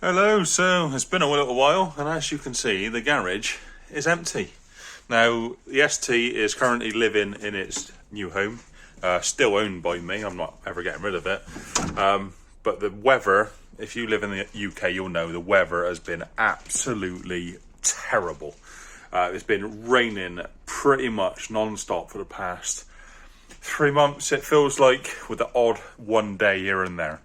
Hello, so it's been a little while, and as you can see, the garage is empty. Now, the ST is currently living in its new home, still owned by me. I'm not ever getting rid of it. But the weather, if you live in the UK, you'll know the weather has been absolutely terrible. It's been raining pretty much non-stop for the past 3 months, it feels like, with the odd one day here and there.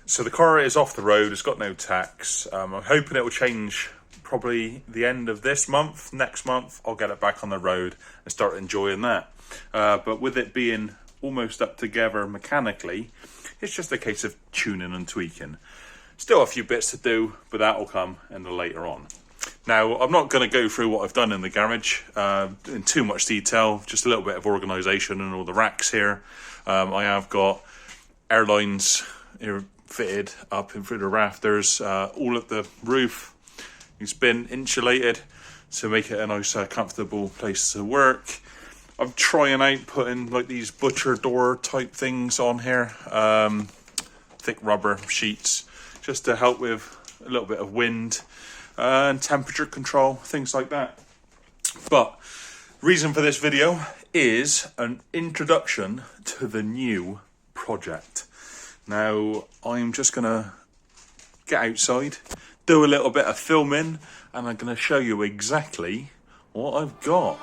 So the car is off the road, it's got no tax. I'm hoping it will change probably the end of this month. Next month I'll get it back on the road and start enjoying that. But with it being almost up together mechanically, it's just a case of tuning and tweaking. Still a few bits to do, but that will come in the later on. Now, I'm not going to go through what I've done in the garage in too much detail, just a little bit of organisation and all the racks here. I have got airlines here fitted up in through the rafters, all at the roof. It's been insulated to make it a nice, comfortable place to work. I'm trying out putting like these butcher door type things on here, thick rubber sheets, just to help with a little bit of wind and temperature control, things like that. But reason for this video is an introduction to the new project. Now, I'm just going to get outside, do a little bit of filming, and I'm going to show you exactly what I've got.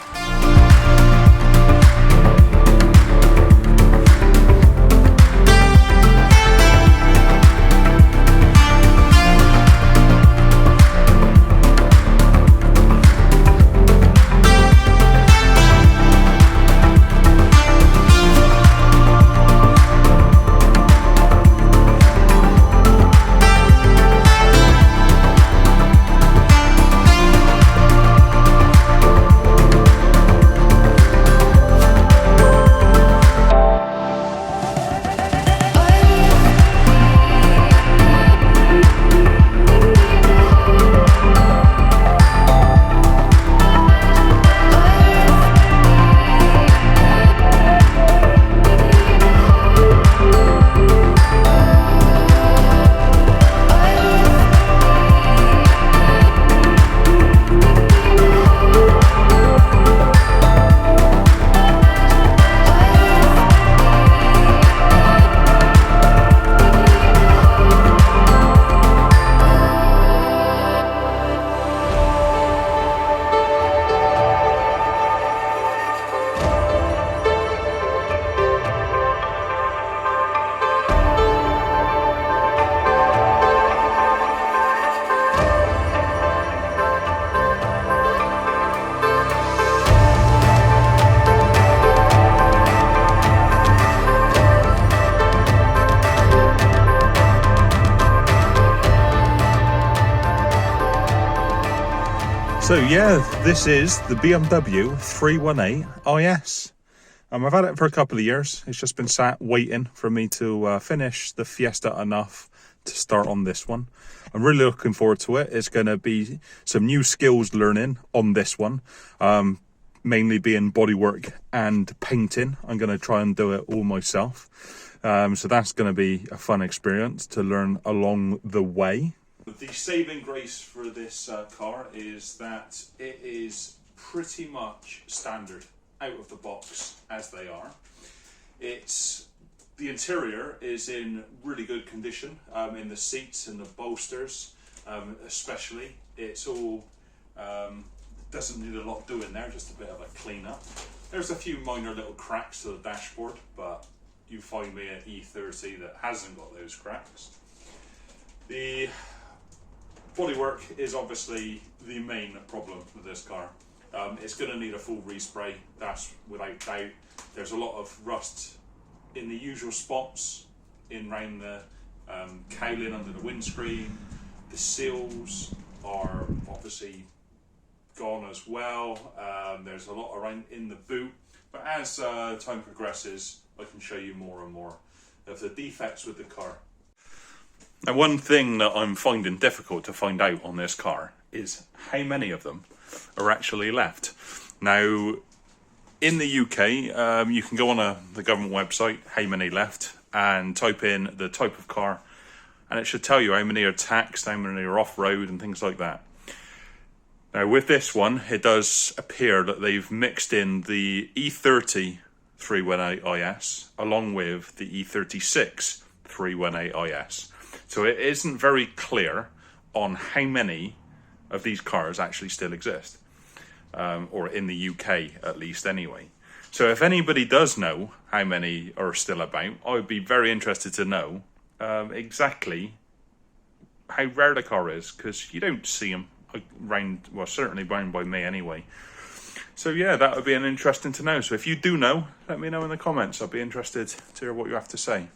So yeah, this is the BMW 318 IS. I've had it for a couple of years. It's just been sat waiting for me to finish the Fiesta enough to start on this one. I'm really looking forward to it. It's going to be some new skills learning on this one, mainly being bodywork and painting. I'm going to try and do it all myself. So that's going to be a fun experience to learn along the way. The saving grace for this car is that it is pretty much standard out of the box as they are. The interior is in really good condition, in the seats and the bolsters especially. It's all, doesn't need a lot doing there, just a bit of a clean up. There's a few minor little cracks to the dashboard, but you find me an E30 that hasn't got those cracks. The bodywork is obviously the main problem with this car. It's going to need a full respray, that's without doubt. There's a lot of rust in the usual spots in around the cowling under the windscreen. The seals are obviously gone as well. There's a lot around in the boot, but as time progresses I can show you more and more of the defects with the car. Now, one thing that I'm finding difficult to find out on this car is how many of them are actually left. Now, in the UK, you can go on the government website, how many left, and type in the type of car and it should tell you how many are taxed, how many are off-road and things like that. Now with this one, it does appear that they've mixed in the E30 318IS along with the E36 318IS. So it isn't very clear on how many of these cars actually still exist, or in the UK at least anyway. So if anybody does know how many are still about, I would be very interested to know exactly how rare the car is, because you don't see them around, well, certainly round by me anyway. So yeah, that would be an interesting to know. So if you do know, let me know in the comments. I'll be interested to hear what you have to say.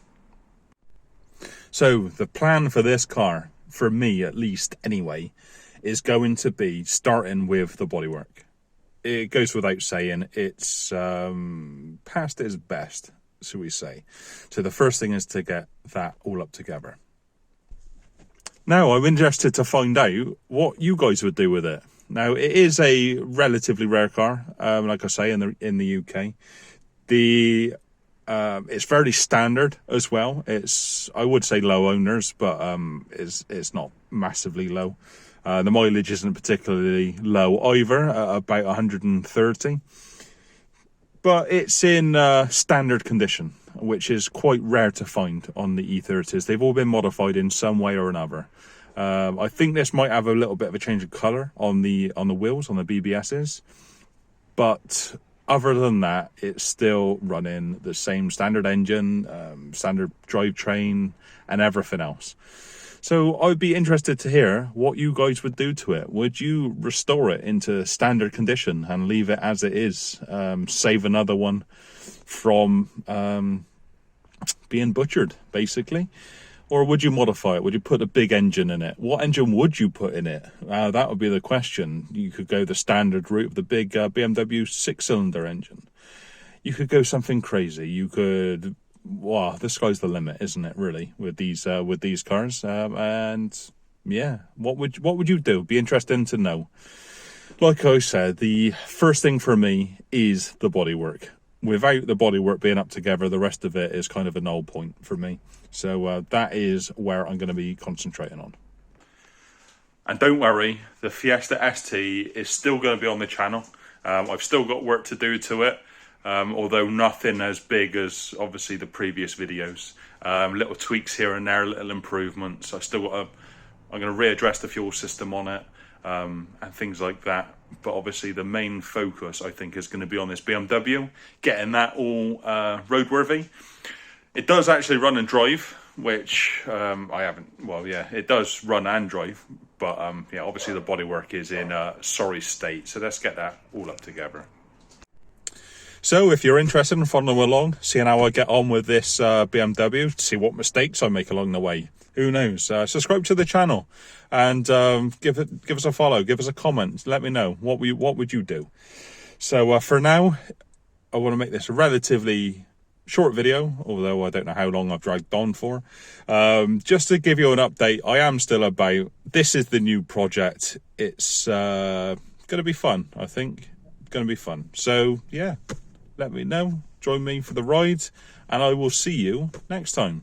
So the plan for this car, for me at least anyway, is going to be starting with the bodywork. It goes without saying, it's past its best, shall we say. So the first thing is to get that all up together. Now, I'm interested to find out what you guys would do with it. Now, it is a relatively rare car, like I say, in the UK. It's fairly standard as well. It's, I would say, low owners, but it's not massively low. The mileage isn't particularly low either, about 130. But it's in standard condition, which is quite rare to find on the E30s. They've all been modified in some way or another. I think this might have a little bit of a change of colour on the wheels, on the BBSs. But other than that, it's still running the same standard engine, standard drivetrain, and everything else. So I'd be interested to hear what you guys would do to it. Would you restore it into standard condition and leave it as it is? Save another one from being butchered, basically? Or would you modify it? Would you put a big engine in it? What engine would you put in it? That would be the question. You could go the standard route of the big BMW 6-cylinder engine. You could go something crazy. You could... Wow, the sky's the limit, isn't it, really, with these cars? And yeah, what would you do? Be interesting to know. Like I said, the first thing for me is the bodywork. Without the bodywork being up together, the rest of it is kind of a null point for me. So that is where I'm going to be concentrating on. And don't worry, the Fiesta ST is still going to be on the channel. I've still got work to do to it. Although nothing as big as obviously the previous videos. Little tweaks here and there, little improvements. I'm going to readdress the fuel system on it, and things like that. But obviously the main focus, I think, is going to be on this BMW, getting that all roadworthy. It does actually run and drive, which I haven't, well, yeah, it does run and drive. But yeah, obviously the bodywork is in a sorry state. So let's get that all up together. So if you're interested in following along, seeing how I get on with this BMW, see what mistakes I make along the way, who knows? Subscribe to the channel and give us a follow, give us a comment, let me know what would you do. So for now, I want to make this a relatively short video, although I don't know how long I've dragged on for. Just to give you an update, I am still about. This is the new project. It's going to be fun, I think. It's going to be fun. So yeah. Let me know, join me for the ride, and I will see you next time.